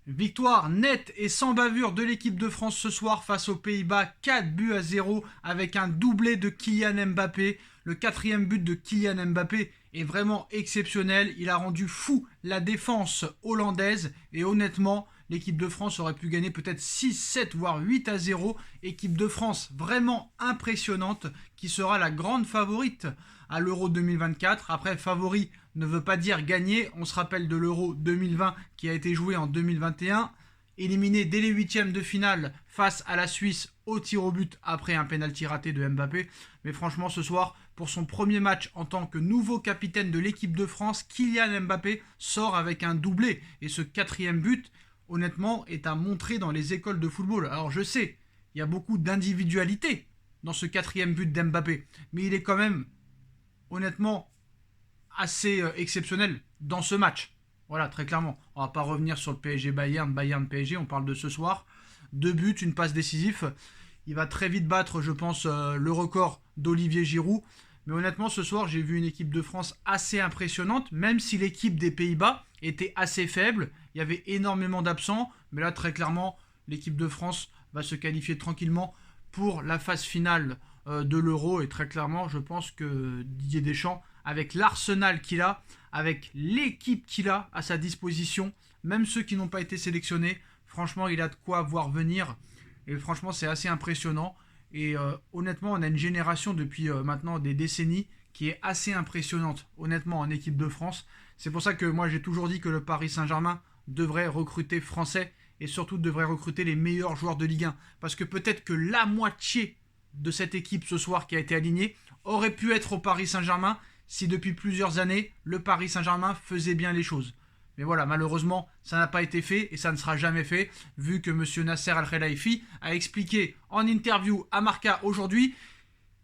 Victoire nette et sans bavure de l'équipe de France ce soir face aux Pays-Bas, 4-0 avec un doublé de Kylian Mbappé. Le quatrième but de Kylian Mbappé est vraiment exceptionnel. Il a rendu fou la défense hollandaise et honnêtement, l'équipe de France aurait pu gagner peut-être 6-7 voire 8-0. Équipe de France vraiment impressionnante qui sera la grande favorite à l'Euro 2024. Après, favori ne veut pas dire gagner. On se rappelle de l'Euro 2020 qui a été joué en 2021. Éliminé dès les huitièmes de finale face à la Suisse au tir au but après un pénalty raté de Mbappé. Mais franchement, ce soir, pour son premier match en tant que nouveau capitaine de l'équipe de France, Kylian Mbappé sort avec un doublé. Et ce quatrième but, honnêtement, est à montrer dans les écoles de football. Alors je sais, il y a beaucoup d'individualité dans ce quatrième but d'Mbappé. Mais il est quand même, honnêtement, assez exceptionnel dans ce match. Voilà, très clairement. On va pas revenir sur le PSG Bayern, Bayern PSG, on parle de ce soir. 2 buts, une passe décisive. Il va très vite battre, je pense, le record d'Olivier Giroud. Mais honnêtement, ce soir, j'ai vu une équipe de France assez impressionnante, même si l'équipe des Pays-Bas était assez faible. Il y avait énormément d'absents. Mais là, très clairement, l'équipe de France va se qualifier tranquillement pour la phase finale de l'Euro. Et très clairement, je pense que Didier Deschamps, avec l'arsenal qu'il a, avec l'équipe qu'il a à sa disposition, même ceux qui n'ont pas été sélectionnés, franchement, il a de quoi voir venir. Et franchement, c'est assez impressionnant. Et honnêtement, on a une génération depuis maintenant des décennies qui est assez impressionnante, honnêtement, en équipe de France. C'est pour ça que moi, j'ai toujours dit que le Paris Saint-Germain devrait recruter français et surtout devrait recruter les meilleurs joueurs de Ligue 1. Parce que peut-être que la moitié de cette équipe ce soir qui a été alignée aurait pu être au Paris Saint-Germain si depuis plusieurs années, le Paris Saint-Germain faisait bien les choses. Mais voilà, malheureusement, ça n'a pas été fait et ça ne sera jamais fait, vu que M. Nasser Al-Khelaifi a expliqué en interview à Marca aujourd'hui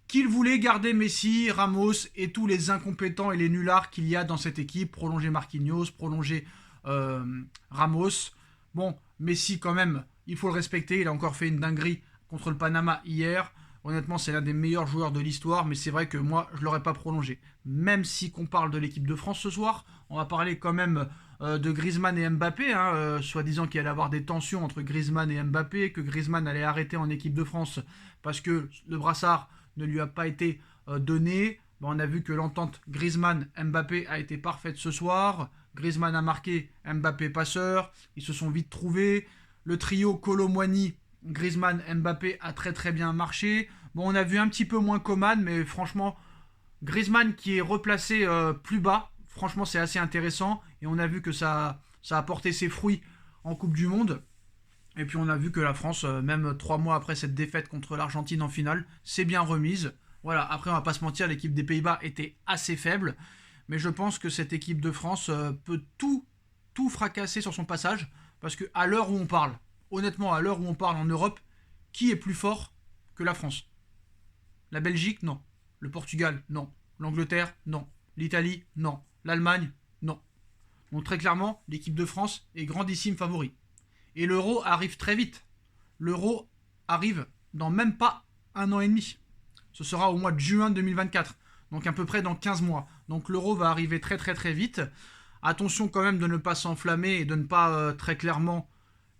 qu'il voulait garder Messi, Ramos et tous les incompétents et les nullards qu'il y a dans cette équipe, prolonger Marquinhos, prolonger Ramos. Bon, Messi quand même, il faut le respecter, il a encore fait une dinguerie contre le Panama hier. Honnêtement, c'est l'un des meilleurs joueurs de l'histoire, mais c'est vrai que moi, je ne l'aurais pas prolongé. Même si qu'on parle de l'équipe de France ce soir, on va parler quand même de Griezmann et Mbappé, soi-disant qu'il allait avoir des tensions entre Griezmann et Mbappé, que Griezmann allait arrêter en équipe de France parce que le brassard ne lui a pas été donné. Bon, on a vu que l'entente Griezmann-Mbappé a été parfaite ce soir. Griezmann a marqué, Mbappé passeur. Ils se sont vite trouvés. Le trio Kolo Muani, Griezmann, Mbappé a très très bien marché. Bon, on a vu un petit peu moins Coman, mais franchement, Griezmann qui est replacé plus bas, franchement c'est assez intéressant. Et on a vu que ça a porté ses fruits en Coupe du Monde. Et puis on a vu que la France, même 3 mois après cette défaite contre l'Argentine en finale, s'est bien remise. Voilà, après on va pas se mentir, l'équipe des Pays-Bas était assez faible. Mais je pense que cette équipe de France peut tout fracasser sur son passage. Parce qu'à l'heure où on parle, honnêtement, à l'heure où on parle en Europe, qui est plus fort que la France? La Belgique, non. Le Portugal, non. L'Angleterre, non. L'Italie, non. L'Allemagne, non. Donc très clairement, l'équipe de France est grandissime favori. Et l'Euro arrive très vite. L'Euro arrive dans même pas 1 an et demi. Ce sera au mois de juin 2024. Donc à peu près dans 15 mois. Donc l'Euro va arriver très très très vite. Attention quand même de ne pas s'enflammer et de ne pas très clairement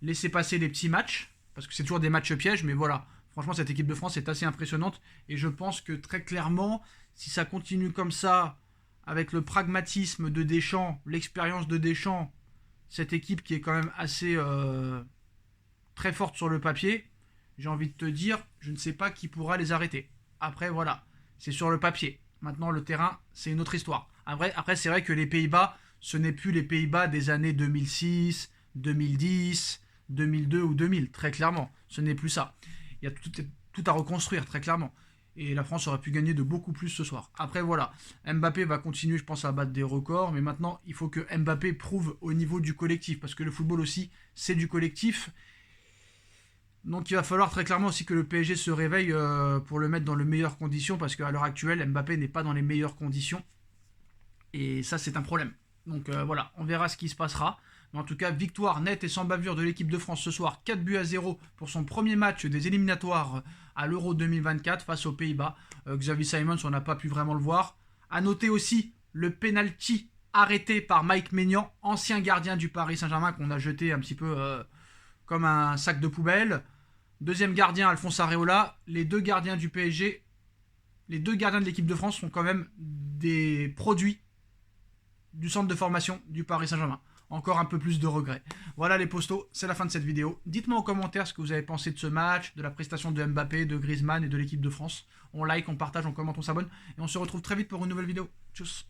laisser passer les petits matchs. Parce que c'est toujours des matchs pièges, mais voilà. Franchement, cette équipe de France est assez impressionnante. Et je pense que très clairement, si ça continue comme ça, avec le pragmatisme de Deschamps, l'expérience de Deschamps, cette équipe qui est quand même assez très forte sur le papier, j'ai envie de te dire, je ne sais pas qui pourra les arrêter. Après, voilà, c'est sur le papier. Maintenant, le terrain, c'est une autre histoire. Après c'est vrai que les Pays-Bas, ce n'est plus les Pays-Bas des années 2006, 2010, 2002 ou 2000, très clairement. Ce n'est plus ça. Il y a tout à reconstruire, très clairement. Et la France aurait pu gagner de beaucoup plus ce soir. Après, voilà. Mbappé va continuer, je pense, à battre des records. Mais maintenant, il faut que Mbappé prouve au niveau du collectif. Parce que le football aussi, c'est du collectif. Donc il va falloir très clairement aussi que le PSG se réveille pour le mettre dans les meilleures conditions. Parce qu'à l'heure actuelle, Mbappé n'est pas dans les meilleures conditions. Et ça, c'est un problème. Donc voilà, on verra ce qui se passera. Mais en tout cas, victoire nette et sans bavure de l'équipe de France ce soir, 4-0 pour son premier match des éliminatoires à l'Euro 2024 face aux Pays-Bas. Xavi Simons, on n'a pas pu vraiment le voir. A noter aussi le penalty arrêté par Mike Maignan, ancien gardien du Paris Saint-Germain qu'on a jeté un petit peu comme un sac de poubelle. Deuxième gardien, Alphonse Areola. Les deux gardiens du PSG, les deux gardiens de l'équipe de France sont quand même des produits du centre de formation du Paris Saint-Germain. Encore un peu plus de regrets. Voilà les postos, c'est la fin de cette vidéo. Dites-moi en commentaire ce que vous avez pensé de ce match, de la prestation de Mbappé, de Griezmann et de l'équipe de France. On like, on partage, on commente, on s'abonne. Et on se retrouve très vite pour une nouvelle vidéo. Tchuss.